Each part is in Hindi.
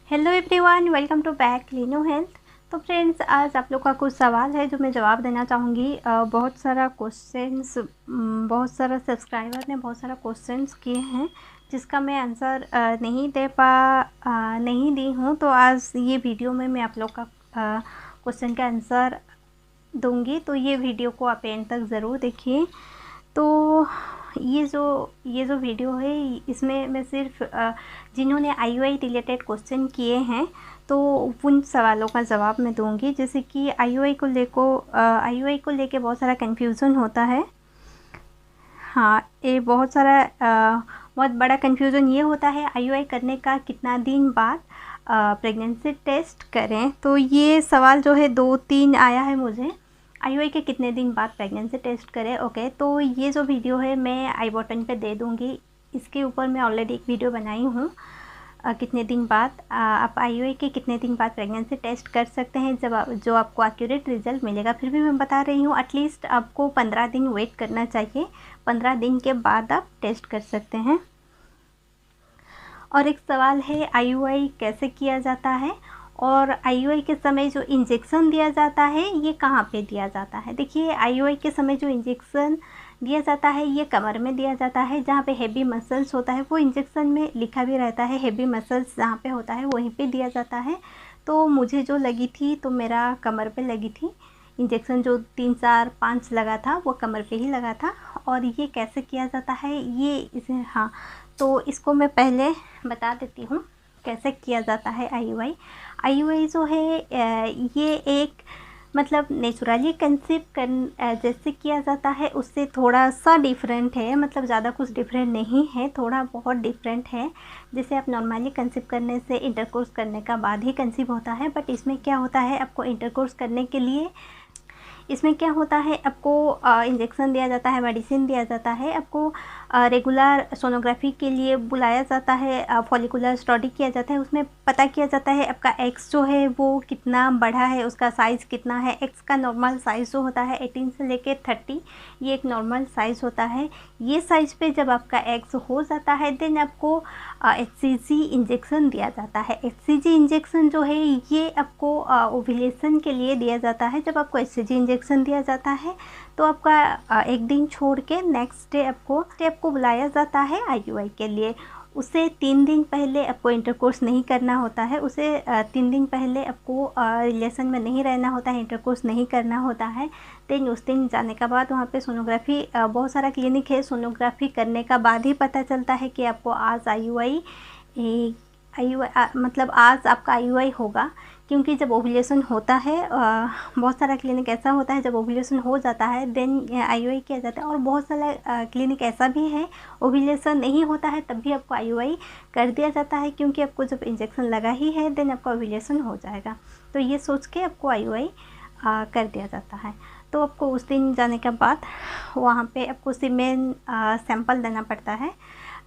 Hello everyone, welcome to back Leeno health. तो फ्रेंड्स, आज आप लोग का कुछ सवाल है जो मैं जवाब देना चाहूँगी। बहुत सारा सब्सक्राइबर ने बहुत सारा क्वेश्चंस किए हैं जिसका मैं आंसर नहीं दी हूँ। तो आज ये वीडियो में मैं आप लोग का क्वेश्चन का आंसर दूँगी। तो ये वीडियो को आप एंड तक ज़रूर देखिए। तो ये जो वीडियो है इसमें मैं सिर्फ जिन्होंने आईयूआई रिलेटेड क्वेश्चन किए हैं तो उन सवालों का जवाब मैं दूंगी। जैसे कि आईयूआई को लेके बहुत सारा कन्फ्यूज़न होता है। हाँ, ये बहुत बड़ा कन्फ्यूज़न ये होता है आईयूआई करने का कितना दिन बाद प्रेगनेंसी टेस्ट करें। तो ये सवाल जो है 2-3 आया है मुझे, आईयूआई के कितने दिन बाद प्रेगनेंसी टेस्ट करें। ओके, तो ये जो वीडियो है मैं आई बटन पे दे दूँगी। इसके ऊपर मैं ऑलरेडी एक वीडियो बनाई हूँ कितने दिन बाद आप आईयूआई के कितने दिन बाद प्रेगनेंसी टेस्ट कर सकते हैं, जो आपको एक्यूरेट रिजल्ट मिलेगा। फिर भी मैं बता रही हूँ, एटलीस्ट आपको 15 दिन वेट करना चाहिए। 15 दिन के बाद आप टेस्ट कर सकते हैं। और एक सवाल है, आईयूआई कैसे किया जाता है और आईयूआई के समय जो इंजेक्शन दिया जाता है ये कहाँ पे दिया जाता है। देखिए, आईयूआई के समय जो इंजेक्शन दिया जाता है ये कमर में दिया जाता है, जहाँ पे हेवी मसल्स होता है। वो इंजेक्शन में लिखा भी रहता है, हेवी मसल्स जहाँ पे होता है वहीं पे दिया जाता है। तो मुझे जो लगी थी तो मेरा कमर पे लगी थी इंजेक्शन। जो 3-4-5 लगा था वो कमर पे ही लगा था। और ये कैसे किया जाता है हाँ, तो इसको मैं पहले बता देती हूँ कैसे किया जाता है आईयूआई। आईयूआई जो है ये एक मतलब नेचुरली कंसीव जैसे किया जाता है उससे थोड़ा सा डिफरेंट है। मतलब ज़्यादा कुछ डिफरेंट नहीं है, थोड़ा बहुत डिफरेंट है। जैसे आप नॉर्मली कंसीव करने से इंटरकोर्स करने का बाद ही कंसीव होता है, बट इसमें क्या होता है, आपको इंटरकोर्स करने के लिए इसमें क्या होता है, आपको इंजेक्शन दिया जाता है, मेडिसिन दिया जाता है, आपको रेगुलर सोनोग्राफी के लिए बुलाया जाता है, फॉलिकुलर स्टडी किया जाता है। उसमें पता किया जाता है आपका एक्स जो है वो कितना बढ़ा है, उसका साइज़ कितना है। एक्स का नॉर्मल साइज़ जो होता है 18 से लेकर 30, ये एक नॉर्मल साइज़ होता है। ये साइज़ पे जब आपका एक्स हो जाता है देन आपको HCG इंजेक्शन दिया जाता है। HCG इंजेक्शन जो है ये आपको ओव्यूलेशन के लिए दिया जाता है। जब आपको HCG इंजेक्शन दिया जाता है तो आपका एक दिन छोड़ के नेक्स्ट डे आपको बुलाया जाता है आईयूआई के लिए। उसे 3 दिन पहले आपको इंटरकोर्स नहीं करना होता है। उसे 3 दिन पहले आपको रिलेशन में नहीं रहना होता है, इंटरकोर्स नहीं करना होता है। देन उस दिन जाने के बाद वहाँ पे सोनोग्राफी, बहुत सारा क्लिनिक है, सोनोग्राफी करने का बाद ही पता चलता है कि आपको आज आईयूआई मतलब आज आपका आईयूआई होगा। क्योंकि जब ओव्यूलेशन होता है, बहुत सारा क्लिनिक ऐसा होता है जब ओव्यूलेशन हो जाता है देन आईयूआई किया जाता है। और बहुत सारा क्लिनिक ऐसा भी है ओव्यूलेशन नहीं होता है तब भी आपको आईयूआई कर दिया जाता है, क्योंकि आपको जब इंजेक्शन लगा ही है देन आपका ओव्यूलेशन हो जाएगा। तो ये सोच के आपको आईयूआई कर दिया जाता है। तो आपको उस दिन जाने के बाद वहाँ पे आपको सीमेन सैंपल देना पड़ता है।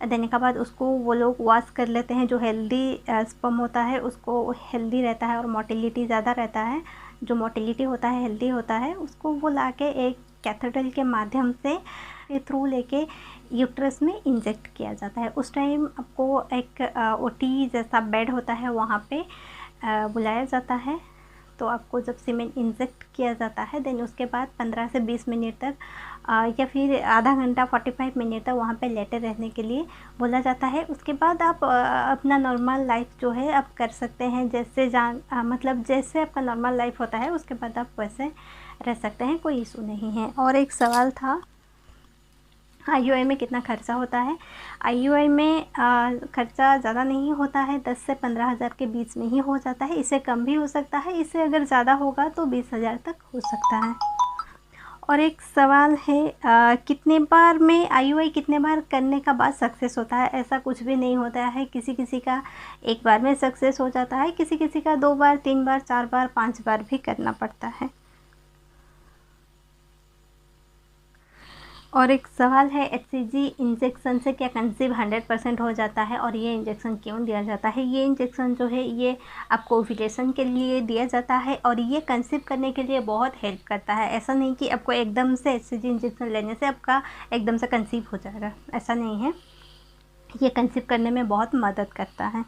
देने के बाद उसको वो लोग वॉश कर लेते हैं। जो हेल्दी स्पर्म होता है उसको हेल्दी रहता है और मोटिलिटी ज़्यादा रहता है। जो मोटिलिटी होता है हेल्दी होता है उसको वो लाके एक कैथेटर के माध्यम से थ्रू लेके यूट्रस में इंजेक्ट किया जाता है। उस टाइम आपको एक ओटी जैसा बेड होता है वहाँ पे बुलाया जाता है। तो आपको जब सीमेंट इंजेक्ट किया जाता है देन उसके बाद 15 से 20 मिनट तक या फिर आधा घंटा 45 मिनट तक वहाँ पे लेटे रहने के लिए बोला जाता है। उसके बाद आप अपना नॉर्मल लाइफ जो है आप कर सकते हैं। मतलब जैसे आपका नॉर्मल लाइफ होता है उसके बाद आप वैसे रह सकते हैं, कोई इशू नहीं है। और एक सवाल था आईयूआई में कितना खर्चा होता है। आईयूआई में खर्चा ज़्यादा नहीं होता है, 10 से 15 हज़ार के बीच में ही हो जाता है। इससे कम भी हो सकता है, इससे अगर ज़्यादा होगा तो 20 हज़ार तक हो सकता है। और एक सवाल है, कितने बार में आईयूआई कितने बार करने का बाद सक्सेस होता है। ऐसा कुछ भी नहीं होता है, किसी किसी का एक बार में सक्सेस हो जाता है, किसी किसी का 2 बार 3 बार 4 बार 5 बार भी करना पड़ता है। और एक सवाल है, HCG इंजेक्शन से क्या कंसीव 100% हो जाता है और ये इंजेक्शन क्यों दिया जाता है। ये इंजेक्शन जो है ये आपको ओव्यूलेशन के लिए दिया जाता है और ये कंसीव करने के लिए बहुत हेल्प करता है। ऐसा नहीं कि आपको एकदम से HCG इंजेक्शन लेने से आपका एकदम से कंसीव हो जाएगा, ऐसा नहीं है। ये कंसीव करने में बहुत मदद करता है।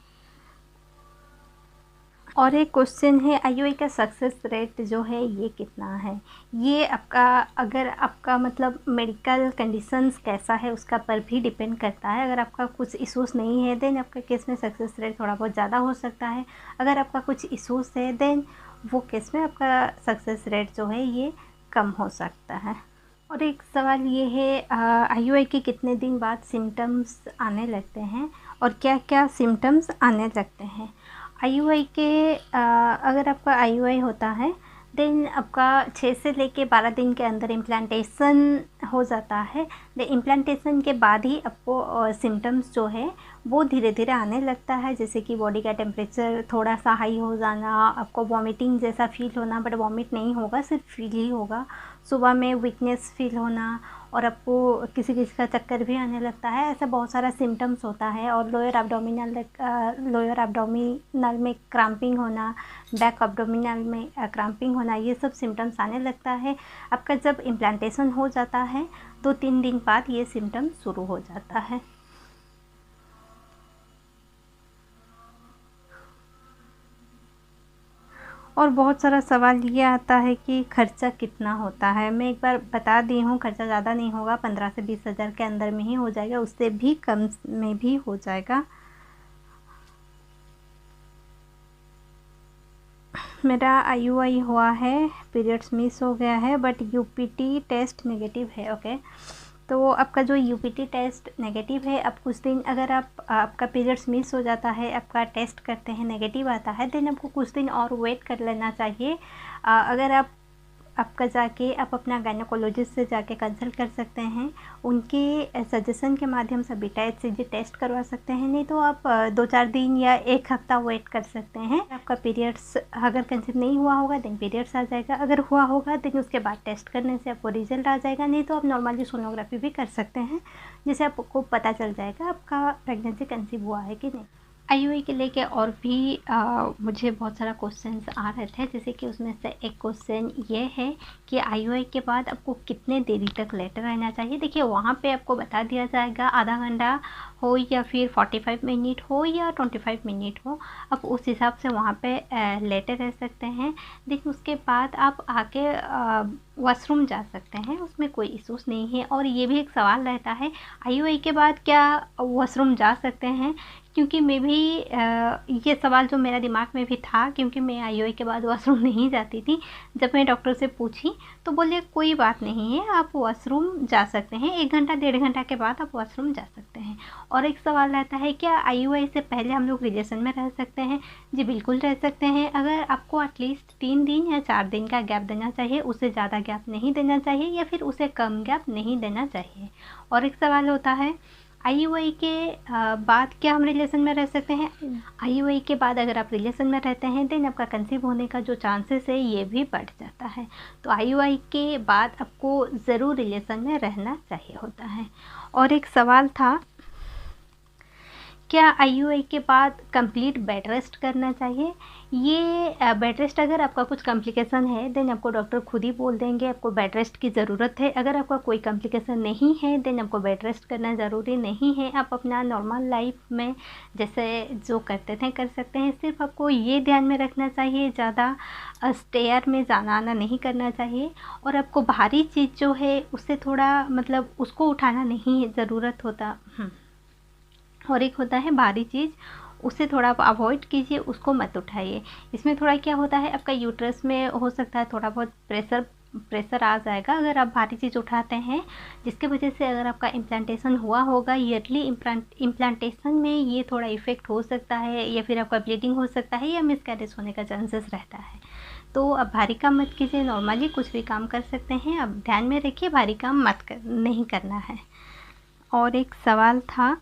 और एक क्वेश्चन है आईयूआई का सक्सेस रेट जो है ये कितना है। ये आपका अगर आपका मतलब मेडिकल कंडीशंस कैसा है उसका पर भी डिपेंड करता है। अगर आपका कुछ इश्यूज़ नहीं है देन आपका केस में सक्सेस रेट थोड़ा बहुत ज़्यादा हो सकता है। अगर आपका कुछ इश्यूज़ है देन वो केस में आपका सक्सेस रेट जो है ये कम हो सकता है। और एक सवाल ये है आईयूआई के कितने दिन बाद सिम्टम्स आने लगते हैं और क्या क्या सिम्टम्स आने लगते हैं। आईयूआई के अगर आपका आईयूआई होता है देन आपका 6 से लेके 12 दिन के अंदर इम्प्लांटेशन हो जाता है। इम्प्लांटेशन के बाद ही आपको सिम्टम्स जो है वो धीरे धीरे आने लगता है, जैसे कि बॉडी का टेम्परेचर थोड़ा सा हाई हो जाना, आपको वॉमिटिंग जैसा फील होना, बट वॉमिट नहीं होगा, सिर्फ फील ही होगा। सुबह में वीकनेस फील होना और आपको किसी किसी का चक्कर भी आने लगता है। ऐसा बहुत सारा सिम्टम्स होता है। और लोअर एब्डोमिनल में क्रैम्पिंग होना, बैक एब्डोमिनल में क्रैम्पिंग होना, ये सब सिम्टम्स आने लगता है। आपका जब इम्प्लांटेशन हो जाता है 2-3 दिन बाद ये सिम्टम शुरू हो जाता है। और बहुत सारा सवाल ये आता है कि खर्चा कितना होता है। मैं एक बार बता दी हूँ, खर्चा ज़्यादा नहीं होगा, 15 से 20 हज़ार के अंदर में ही हो जाएगा, उससे भी कम में भी हो जाएगा। मेरा आईयूआई हुआ है, पीरियड्स मिस हो गया है, बट यूपीटी टेस्ट नेगेटिव है। ओके, तो आपका जो यूपीटी टेस्ट नेगेटिव है, अब कुछ दिन अगर आपका पीरियड्स मिस हो जाता है, आपका टेस्ट करते हैं नेगेटिव आता है, देन आपको कुछ दिन और वेट कर लेना चाहिए। अगर आपका जाके आप अपना गायनेकोलॉजिस्ट से जाके कंसल्ट कर सकते हैं, उनके सजेशन के माध्यम से बीटा HCG टेस्ट करवा सकते हैं। नहीं तो आप 2-4 दिन या 1 हफ्ता वेट कर सकते हैं। आपका पीरियड्स अगर कंसीव नहीं हुआ होगा देन पीरियड्स आ जाएगा, अगर हुआ होगा देन उसके बाद टेस्ट करने से आपको रिजल्ट आ जाएगा। नहीं तो आप नॉर्मली सोनोग्राफी भी कर सकते हैं, जिससे आपको पता चल जाएगा आपका प्रेगनेंसी कंसीव हुआ है कि नहीं। आईयूआई के लेके और भी मुझे बहुत सारा क्वेश्चंस आ रहे थे, जैसे कि उसमें से एक क्वेश्चन ये है कि आईयूआई के बाद आपको कितने देरी तक लेटे रहना चाहिए। देखिए वहाँ पे आपको बता दिया जाएगा, आधा घंटा हो या फिर 45 मिनट हो या 25 मिनट हो, आप उस हिसाब से वहाँ पे लेटे रह सकते हैं। लेकिन उसके बाद आप आके वॉशरूम जा सकते हैं, उसमें कोई इश्यूज़ नहीं है। और ये भी एक सवाल रहता है आईयूआई के बाद क्या वॉशरूम जा सकते हैं, क्योंकि मैं भी ये सवाल जो मेरा दिमाग में भी था, क्योंकि मैं आईयूआई के बाद वॉशरूम नहीं जाती थी। जब मैं डॉक्टर से पूछी तो बोले कोई बात नहीं है, आप वॉशरूम जा सकते हैं, 1 घंटा 1.5 घंटा के बाद आप वॉशरूम जा सकते हैं। और एक सवाल रहता है क्या आईयूआई से पहले हम लोग रिलेशन में रह सकते हैं। जी बिल्कुल रह सकते हैं, अगर आपको एटलीस्ट 3 दिन या 4 दिन का गैप देना चाहिए, उससे ज़्यादा गैप नहीं देना चाहिए या फिर उससे कम गैप नहीं देना चाहिए। और एक सवाल होता है आईयूआई के बाद क्या हम रिलेशन में रह सकते हैं। आईयूआई के बाद अगर आप रिलेशन में रहते हैं देन आपका कंसीव होने का जो चांसेस है ये भी बढ़ जाता है। तो आईयूआई के बाद आपको ज़रूर रिलेशन में रहना चाहिए होता है। और एक सवाल था क्या आईयूआई के बाद कंप्लीट बेड रेस्ट करना चाहिए। ये बेड रेस्ट अगर आपका कुछ कॉम्प्लिकेशन है देन आपको डॉक्टर खुद ही बोल देंगे आपको बेड रेस्ट की ज़रूरत है। अगर आपका कोई कॉम्प्लिकेशन नहीं है देन आपको बेड रेस्ट करना ज़रूरी नहीं है। आप अपना नॉर्मल लाइफ में जैसे जो करते थे कर सकते हैं। सिर्फ आपको ये ध्यान में रखना चाहिए ज़्यादा स्टेयर में जाना आना नहीं करना चाहिए। और आपको भारी चीज़ जो है उससे थोड़ा मतलब उसको उठाना नहीं ज़रूरत होता। और एक होता है भारी चीज़, उससे थोड़ा आप अवॉइड कीजिए, उसको मत उठाइए। इसमें थोड़ा क्या होता है आपका यूट्रस में हो सकता है थोड़ा बहुत प्रेशर आ जाएगा अगर आप भारी चीज़ उठाते हैं, जिसके वजह से अगर आपका इम्प्लांटेशन हुआ होगा ईयरली इम्प्लांटेशन में ये थोड़ा इफ़ेक्ट हो सकता है, या फिर आपका ब्लीडिंग हो सकता है या मिसकैरेज होने का चांसेस रहता है। तो अब भारी काम मत कीजिए, नॉर्मली कुछ भी काम कर सकते हैं। अब ध्यान में रखिए भारी काम नहीं करना है। और एक सवाल था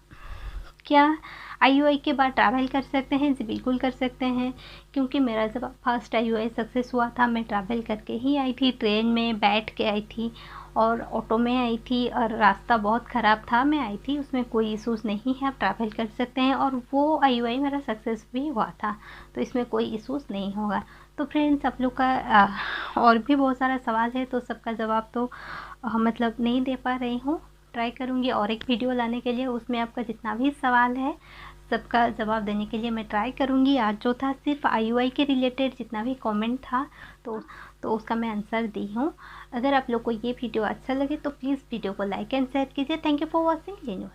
क्या आईयूआई के बाद ट्रैवल कर सकते हैं। जी बिल्कुल कर सकते हैं, क्योंकि मेरा जब फर्स्ट आईयूआई सक्सेस हुआ था मैं ट्रैवल करके ही आई थी, ट्रेन में बैठ के आई थी और ऑटो में आई थी, और रास्ता बहुत ख़राब था, मैं आई थी, उसमें कोई इश्यूज़ नहीं है। आप ट्रैवल कर सकते हैं और वो आईयूआई मेरा सक्सेस भी हुआ था, तो इसमें कोई इश्यूज़ नहीं होगा। तो फ्रेंड्स आप लोग का और भी बहुत सारा सवाल है, तो सबका जवाब तो मतलब नहीं दे पा रही हूँ। ट्राई करूँगी और एक वीडियो लाने के लिए, उसमें आपका जितना भी सवाल है सबका जवाब देने के लिए मैं ट्राई करूँगी। आज जो था सिर्फ IUI के रिलेटेड जितना भी कमेंट था तो उसका मैं आंसर दी हूँ। अगर आप लोग को ये वीडियो अच्छा लगे तो प्लीज़ वीडियो को लाइक एंड शेयर कीजिए। Thank you for watching.